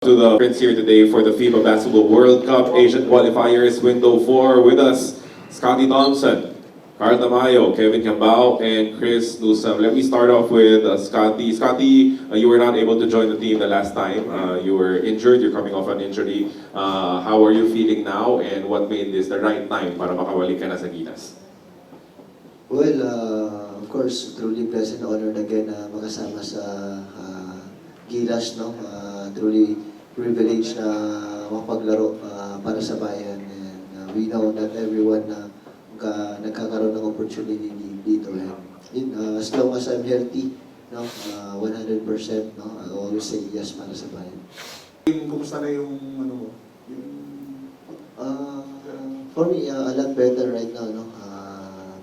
To the friends here today for the FIBA Basketball World Cup Asian Qualifiers Window 4 with us, Scotty Thompson, Carl Tamayo, Kevin Cambao, and Chris Newsome. Let me start off with Scotty. Scotty, you were not able to join the team the last time. You were injured, you're coming off an injury. How are you feeling now and what made this the right time para makawalik ka na sa Gilas? Well, of course, truly blessed and honored again na makasama sa Gilas, no? Truly privilege na mapaglaro para sa bayan. And we know that everyone na nagkakaroon ng opportunity dito. And as long as I'm healthy, no, 100%, no, I always say yes para sa bayan. Kumusta na yung ano mo? For me, a lot better right now, no?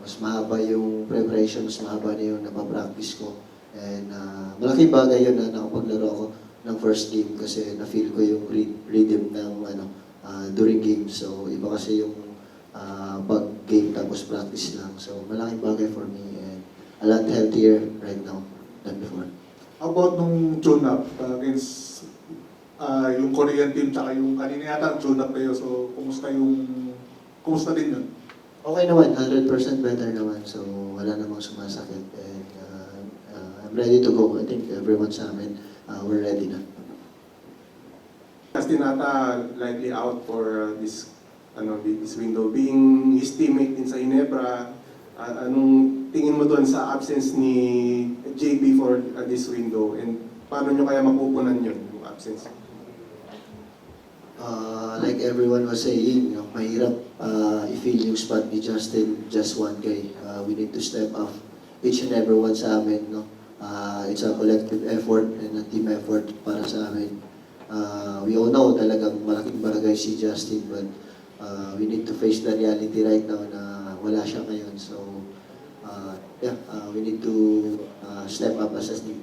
Mas mahaba yung preparation, mas mahaba na yung napapractice ko. And malaking bagay yun na nakapaglaro ako ng first game kasi na-feel ko yung rhythm ng during games. So iba kasi yung pag game tapos practice lang. So malaking bagay for me and a lot healthier right now than before. How about nung tune-up against yung Korean team tsaka yung kanina yata tune-up kayo. So kumusta din yun? Okay naman, 100% better naman. So wala namang sumasakit and I'm ready to go. I think everyone sa amin, we're ready na. Justin Ata likely out for this window. Being his teammate din sa Ginebra, anong tingin mo doon sa absence ni JB for this window and paano nyo kaya mapupunan yun, yung absence? Like everyone was saying, mahirap i-fill yung spot ni Justin, just one guy. We need to step up each and every one sa amin, no? It's a collective effort and a team effort para sa amin. We all know talagang malaking barangay si Justin, but we need to face the reality right now na wala siya ngayon. So, we need to step up as a team.